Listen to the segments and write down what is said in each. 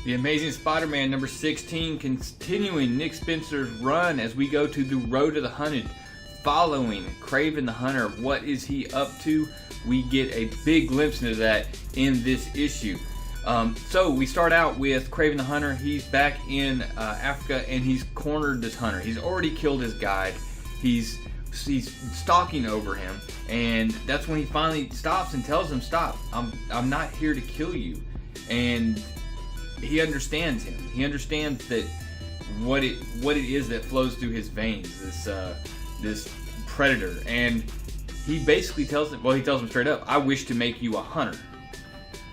The Amazing Spider-Man number 16, continuing Nick Spencer's run as we go to the Road to the Hunted, following Kraven the Hunter. What is he up to? We get a big glimpse into that in this issue. So we start out with Kraven the Hunter. He's back in Africa, and he's cornered this hunter. He's already killed his guide. He's stalking over him, and that's when he finally stops and tells him, "Stop! I'm not here to kill you." And he understands him. He understands that what it is that flows through his veins. This predator, and he basically tells him. Well, he tells him straight up, "I wish to make you a hunter."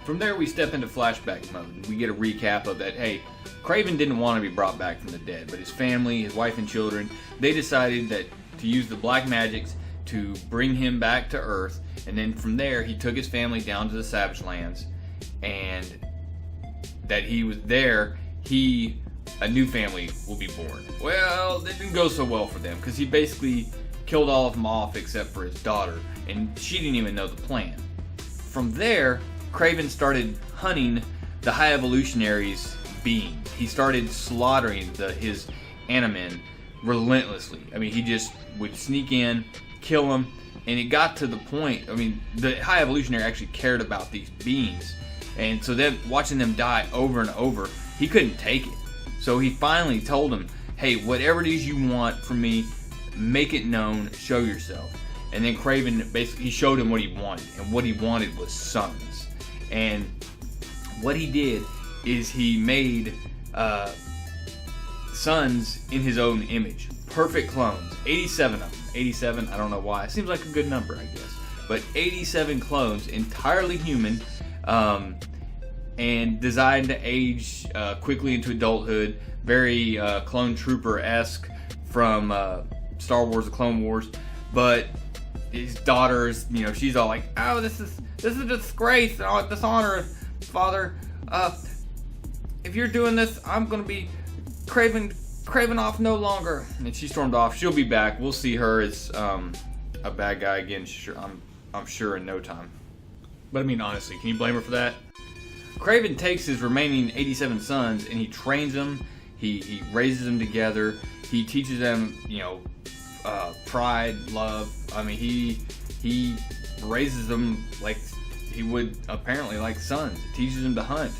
From there, we step into flashback mode. We get a recap of that. Hey, Kraven didn't want to be brought back from the dead, but his family, his wife and children, they decided that to use the black magics to bring him back to Earth. And then from there, he took his family down to the Savage Lands, and that he was there, a new family will be born. Well, it didn't go so well for them, because he basically killed all of them off except for his daughter, and she didn't even know the plan. From there, Kraven started hunting the High Evolutionaries' beings. He started slaughtering his Animen relentlessly. I mean, he just would sneak in, kill them, and it got to the point, I mean, the High Evolutionary actually cared about these beings, and so then watching them die over and over, he couldn't take it. So he finally told them, "Hey, whatever it is you want from me, make it known, show yourself." And then Kraven basically, he showed him what he wanted, and what he wanted was sons. And what he did is he made sons in his own image. Perfect clones. 87 of them. 87, I don't know why. It seems like a good number, I guess. But 87 clones, entirely human, and designed to age quickly into adulthood. Very Clone Trooper-esque from Star Wars: The Clone Wars. But his daughters, she's all like, "Oh, this is a disgrace, dishonor, Father. If you're doing this, I'm gonna be Kraven off no longer." And she stormed off. She'll be back. We'll see her as a bad guy again. I'm sure in no time. But I mean, honestly, can you blame her for that? Kraven takes his remaining 87 sons and he trains them. He raises them together. He teaches them, pride, love. I mean, he raises them like he would apparently like sons. He teaches them to hunt,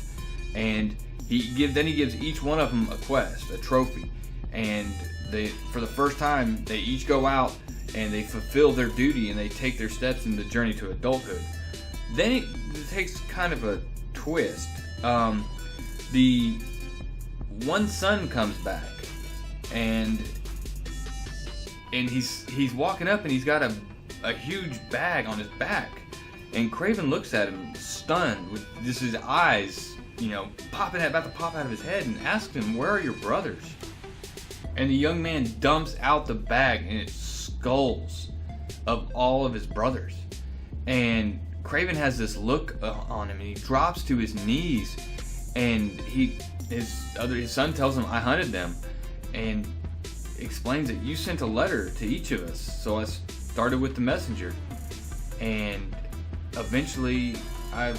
and he gives each one of them a quest, a trophy, and for the first time they each go out and they fulfill their duty and they take their steps in the journey to adulthood. Then it takes kind of a twist. The one son comes back, and he's walking up and he's got a huge bag on his back, and Kraven looks at him stunned with just his eyes, about to pop out of his head, and asks him, "Where are your brothers?" And the young man dumps out the bag, and it's skulls of all of his brothers. And Kraven has this look on him, and he drops to his knees, and his son tells him, "I hunted them," and explains that you sent a letter to each of us, so I started with the messenger, and eventually I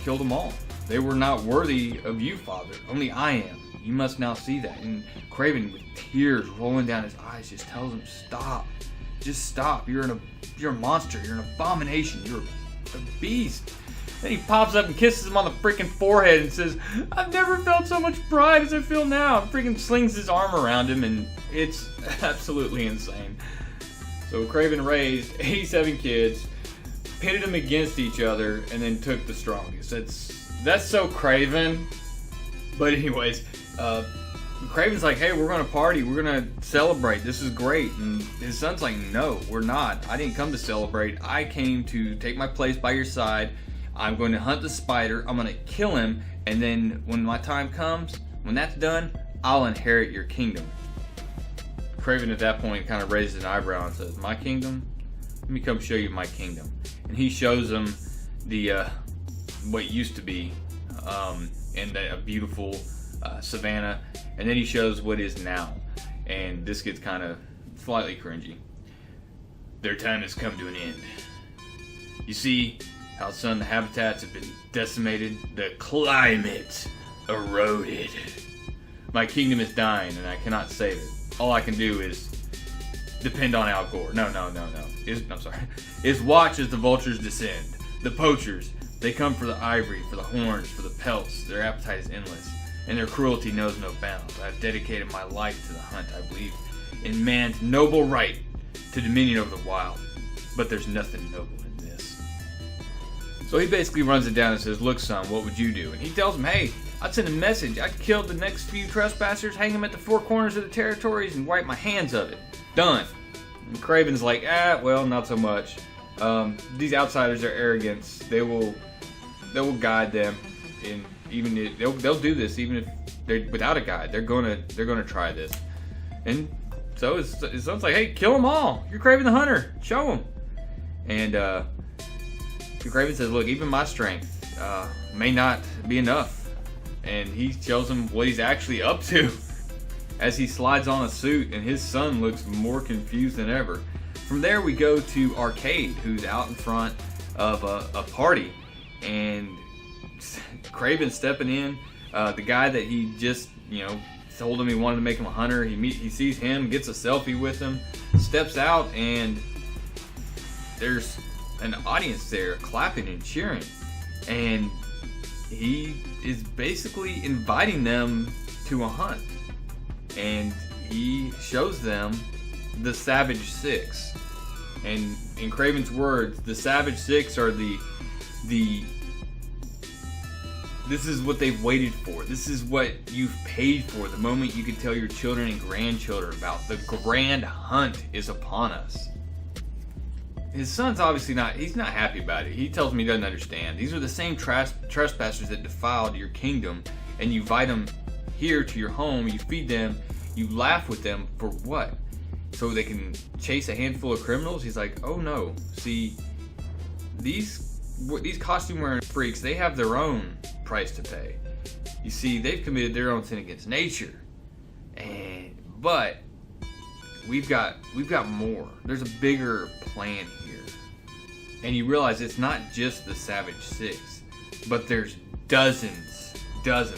killed them all. They were not worthy of you, Father. Only I am. You must now see that." And Kraven, with tears rolling down his eyes, just tells him, "Stop. Just stop. You're a monster. You're an abomination. You're a beast." Then he pops up and kisses him on the freaking forehead and says, "I've never felt so much pride as I feel now." And freaking slings his arm around him, and it's absolutely insane. So Kraven raised 87 kids, pitted them against each other, and then took the strongest. That's so Kraven. But anyways, Kraven's like, "Hey, we're gonna party. We're gonna celebrate. This is great." And his son's like, "No, we're not. I didn't come to celebrate. I came to take my place by your side. I'm going to hunt the spider. I'm going to kill him. And then when my time comes, when that's done, I'll inherit your kingdom." Kraven at that point kind of raises an eyebrow and says, "My kingdom? Let me come show you my kingdom." And he shows him what used to be in a beautiful savannah. And then he shows what is now. And this gets kind of slightly cringy. "Their time has come to an end. You see how some habitats have been decimated? The climate eroded. My kingdom is dying and I cannot save it. All I can do is depend on Al Gore. No. I'm sorry. Is watch as the vultures descend. The poachers, they come for the ivory, for the horns, for the pelts. Their appetite is endless, and their cruelty knows no bounds. I have dedicated my life to the hunt. I believe in man's noble right to dominion over the wild, but there's nothing noble in this. So he basically runs it down and says, look, son, what would you do? And he tells him, hey, I'd send a message. I'd kill the next few trespassers, hang them at the four corners of the territories, and wipe my hands of it. Done. And Kraven's like, well, not so much. These outsiders are arrogant. They will guide them, and even if, they'll do this even if they're without a guide. They're gonna try this. And so his son's like, hey, kill them all. You're Kraven the Hunter. Show them. And Kraven says, look, even my strength may not be enough. And he shows him what he's actually up to as he slides on a suit, and his son looks more confused than ever. From there, we go to Arcade, who's out in front of a party, and Kraven stepping in. The guy that he just, told him he wanted to make him a hunter. He sees him, gets a selfie with him, steps out, and there's an audience there clapping and cheering, and he is basically inviting them to a hunt, and he shows them the Savage Six. And in Kraven's words, the Savage Six are this is what they've waited for. This is what you've paid for. The moment you can tell your children and grandchildren about. The grand hunt is upon us. His son's obviously he's not happy about it. He tells me he doesn't understand. These are the same trespassers that defiled your kingdom, and you invite them here to your home, you feed them, you laugh with them for what? So they can chase a handful of criminals? He's like, oh no. See, these costume wearing freaks, they have their own price to pay. You see, they've committed their own sin against nature. But we've got more. There's a bigger plan here. And you realize it's not just the Savage Six, but there's dozens,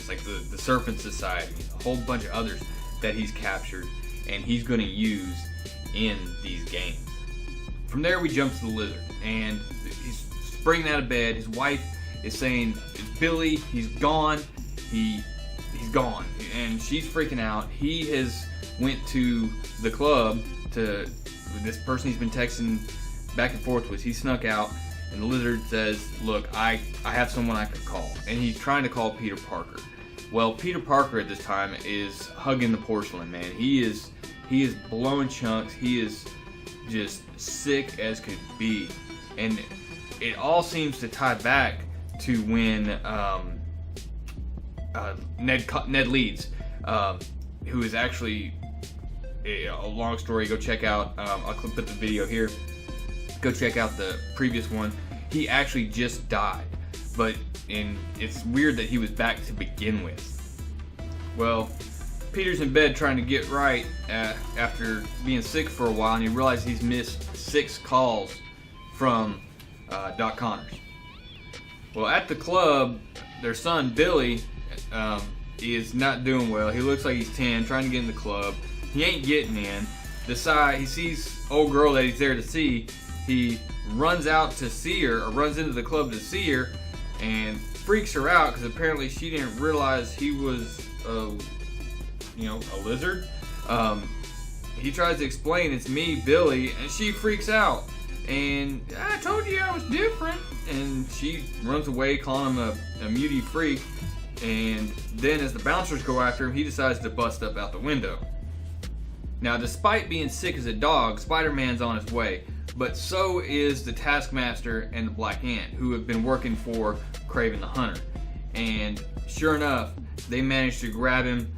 like the Serpent Society, a whole bunch of others that he's captured and he's going to use in these games. From there, we jump to the Lizard, and he's springing out of bed. His wife is saying, it's Billy, he's gone, he's gone, and she's freaking out. He has went to the club to this person he's been texting back and forth with. He snuck out, and the Lizard says, look, I have someone I could call, and he's trying to call Peter Parker. Well, Peter Parker at this time is hugging the porcelain, man. He is blowing chunks. He is just sick as could be, and it all seems to tie back to when Ned Leeds, who is actually a long story. Go check out. I'll put the video here. Go check out the previous one. He actually just died, and it's weird that he was back to begin with. Well, Peter's in bed trying to get right after being sick for a while, and he realizes he's missed 6 calls from Doc Connors. Well, at the club, their son Billy is not doing well. He looks like he's 10, trying to get in the club. He ain't getting in. He sees old girl that he's there to see. He runs out to see her, or runs into the club to see her, and freaks her out because apparently she didn't realize he was a lizard. He tries to explain, it's me, Billy, and she freaks out. And I told you I was different. And she runs away, calling him a muty freak. And then as the bouncers go after him, he decides to bust up out the window. Now, despite being sick as a dog, Spider-Man's on his way. But so is the Taskmaster and the Black Ant, who have been working for Kraven the Hunter. And sure enough, they managed to grab him,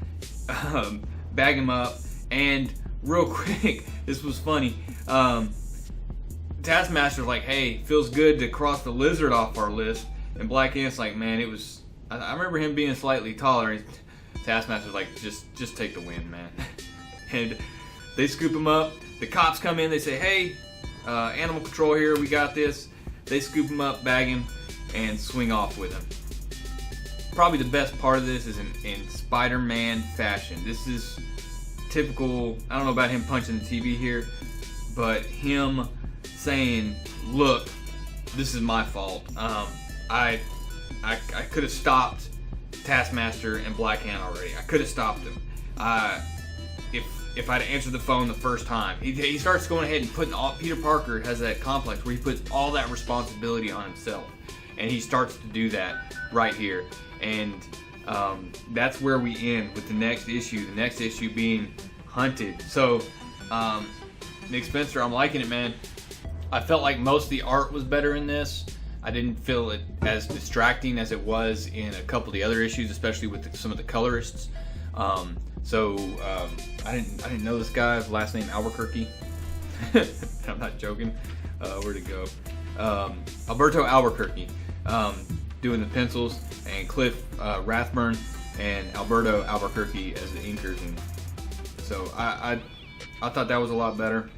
bag him up, and real quick, this was funny. Taskmaster's like, hey, feels good to cross the Lizard off our list. And Black Ant's like, man, I remember him being slightly taller. And Taskmaster's like, just take the win, man. And they scoop him up. The cops come in, they say, hey, animal control here, we got this. They scoop him up, bag him, and swing off with him. probably the best part of this is in Spider-Man fashion. This is typical. I don't know about him punching the TV here, but him saying, "Look, this is my fault. I could have stopped Taskmaster and Black Hand already. I could have stopped him. If I'd answered the phone the first time." He starts going ahead and putting all. Peter Parker has that complex where he puts all that responsibility on himself, and he starts to do that right here. And that's where we end with the next issue. The next issue being Hunted. So, Nick Spencer, I'm liking it, man. I felt like most of the art was better in this. I didn't feel it as distracting as it was in a couple of the other issues, especially with some of the colorists. I didn't know this guy. His last name Albuquerque. I'm not joking. Where'd it go? Alberto Albuquerque doing the pencils, and Cliff Rathburn and Alberto Albuquerque as the inkers. And so I thought that was a lot better.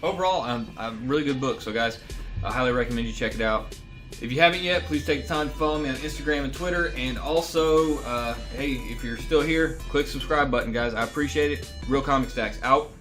Overall, a really good book. So guys, I highly recommend you check it out. If you haven't yet, please take the time to follow me on Instagram and Twitter. And also, hey, if you're still here, click the subscribe button, guys. I appreciate it. Real Comic Stacks out.